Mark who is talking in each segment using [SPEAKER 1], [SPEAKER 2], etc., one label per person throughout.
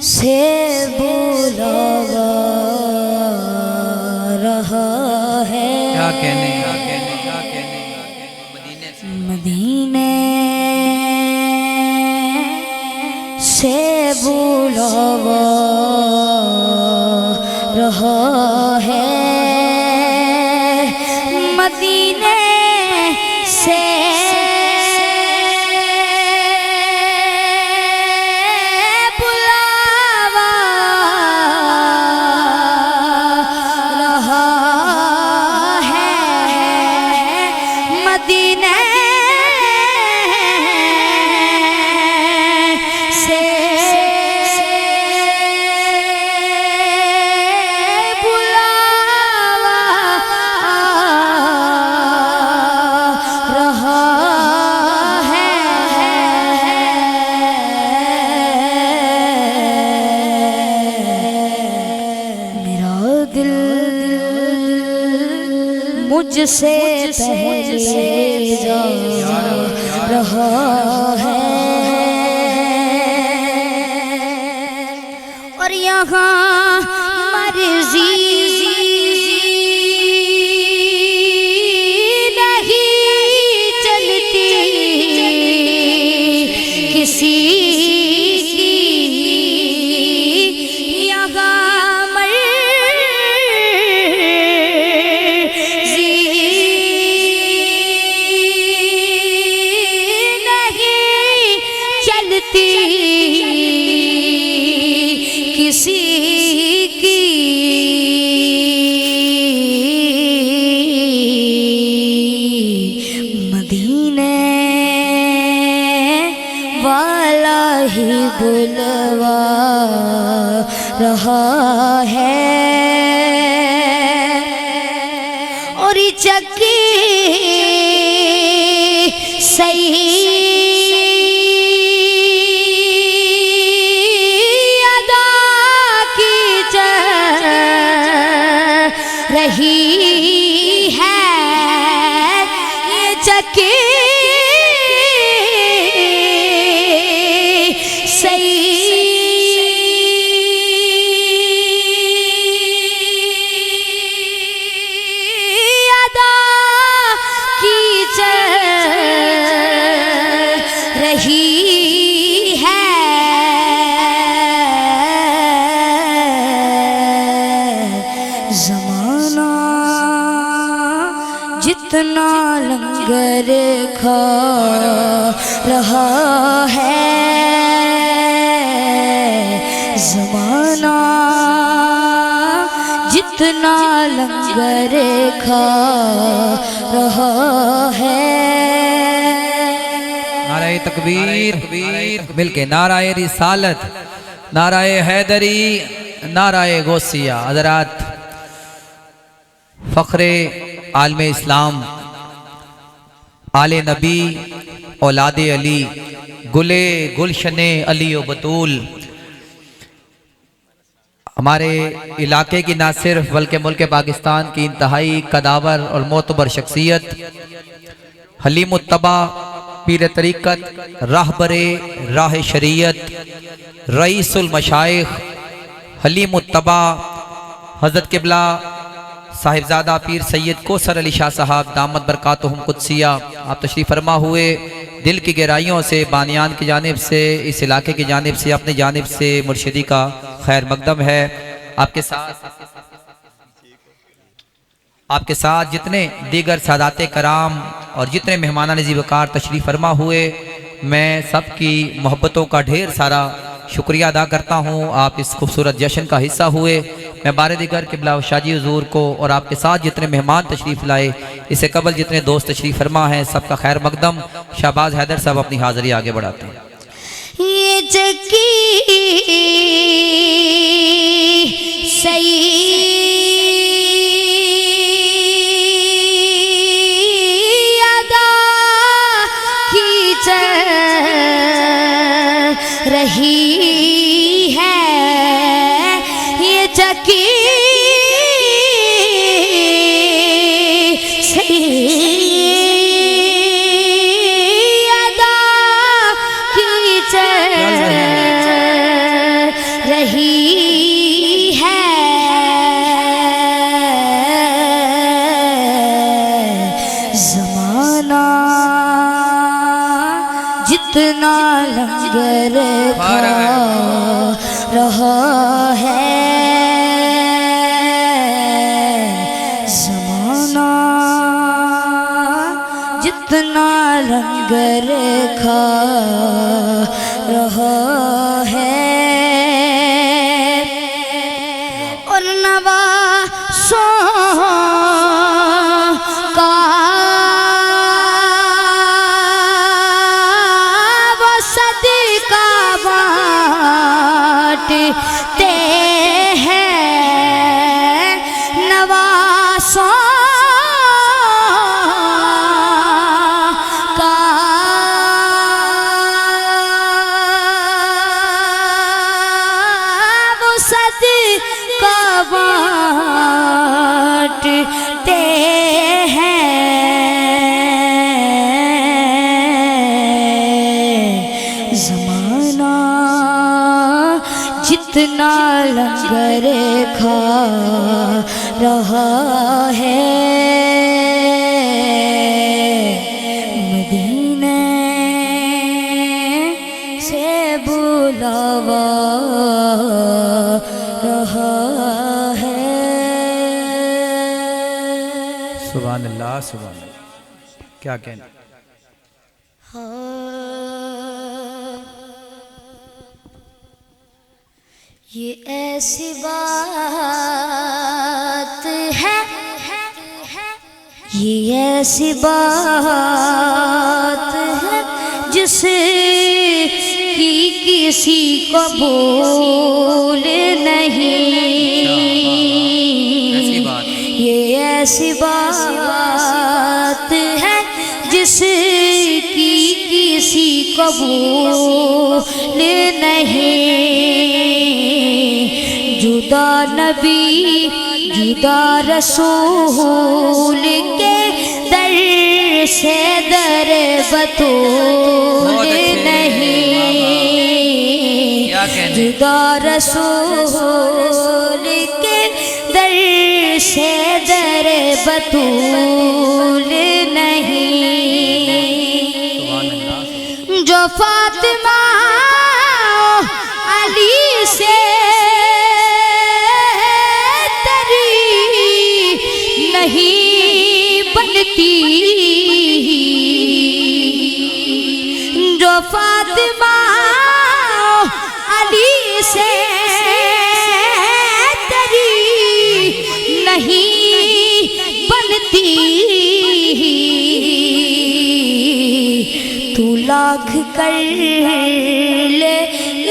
[SPEAKER 1] سے بلاوا رہا ہے،
[SPEAKER 2] کیا کہنے
[SPEAKER 1] مدینے سے بلاوا رہا ہے، مدینے سے مجھ سے پہلے جا رہا ہے، اور یہاں مرضی نہیں چلتی کسی کی، یہاں کسی کی مدینے والا ہی بلوا رہا ہے، اور چکی صحیح رہی ہے، یہ چکی ادا کی چل رہی ہے، جتنا لنگر کھا رہا ہے، زمانہ جتنا لنگر کھا رہا ہے۔
[SPEAKER 2] نعرہ تکبیر، مل کے نعرہ رسالت، نعرہ حیدری، نعرہ غوثیہ۔ حضرات، فخر عالم اسلام، آل نبی، اولاد علی، گلشن علی و بطول، ہمارے علاقے کی نہ صرف بلکہ ملک پاکستان کی انتہائی قداور اور معتبر شخصیت، حلیم الطبع، پیر طریقت، راہبر راہ شریعت، رئیس المشائخ، حلیم الطبع، حضرت قبلہ صاحبزادہ پیر سید کوثر علی شاہ صاحب دامت برکاتہم قدسیہ، آپ تشریف فرما ہوئے، دل کی گہرائیوں سے بانیان کی جانب سے، اس علاقے کی جانب سے، اپنی جانب سے مرشدی کا خیر مقدم ہے۔ آپ کے ساتھ جتنے دیگر سادات کرام اور جتنے مہمانان عزیز وقار تشریف فرما ہوئے، میں سب کی محبتوں کا ڈھیر سارا شکریہ ادا کرتا ہوں۔ آپ اس خوبصورت جشن کا حصہ ہوئے۔ میں بار دیگر قبلہ شاہ جی حضور کو اور آپ کے ساتھ جتنے مہمان تشریف لائے، اس سے قبل جتنے دوست تشریف فرما ہیں، سب کا خیر مقدم۔ شہباز حیدر صاحب اپنی حاضری آگے بڑھاتے ہیں۔
[SPEAKER 1] یہ چکی ادا کی چل رہی ہے، یہ چکی کھا رہا ہے زمانہ، جتنا لنگر کھا رہا ہے اور نواسوں کا وہ صدقہ بانٹتے ہیں، نواسوں کا وہ صدقہ بانٹتے ہیں زمانہ، جتنا لنگر کھا رہا ہے مدینے سے بلاوا رہا ہے۔
[SPEAKER 2] سبحان اللہ سبحان اللہ، کیا کہنا۔
[SPEAKER 1] یہ ایسی بات ہے، یہ ایسی بات ہے جس کی کسی کو بھول نہیں، یہ ایسی بات ہے جس کی کسی کو بھول نہیں، جدا نبی جدا رسول کے در سے در بطول نہیں، جدا رسول کے در سے در بطول نہیں، جو فاطمہ علی سے تری نہیں بنتی، جو فاطمہ علی سے تری نہیں بنتی، تو لاکھ کر لے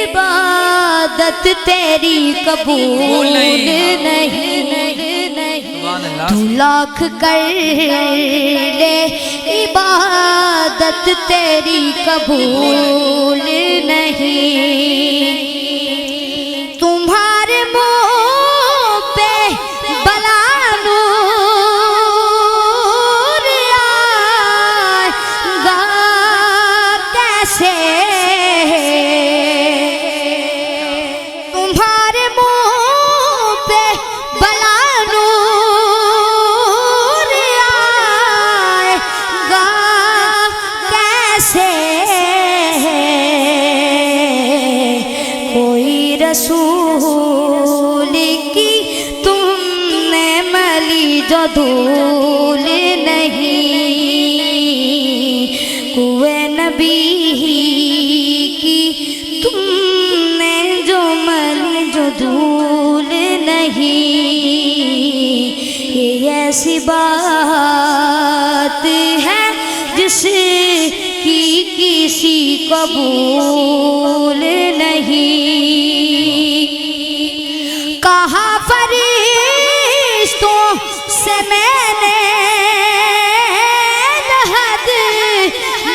[SPEAKER 1] عبادت تیری قبول نہیں، تو لاکھ کر لے عبادت تیری قبول نہیں، تمہارے منہ پہ بلا نور آئے گا کیسے، تمہارے منہ پہ بلا نور آئے گا کیسے، کوئی رسول کی تم نے ملی جو دھول نہیں، کوئے نبی کی تم نے جو ملی جو دھول نہیں، یہ ایسی بات ہے جس کی کسی قبول نہیں، کہا فرشتوں سے میں نے لحد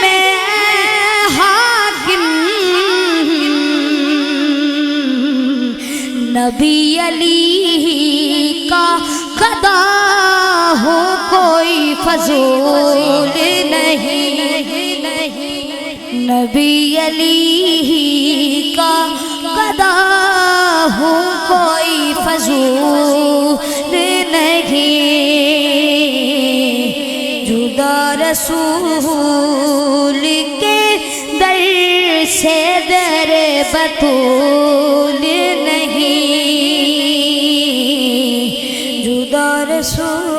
[SPEAKER 1] میں حاکم نبی علی کا قضا ہو کوئی فضول نہیں، نبی علی کا قضا ہو کوئی فضول نہیں، جدا رسول کے در سے در بطول نہیں، جدا رسول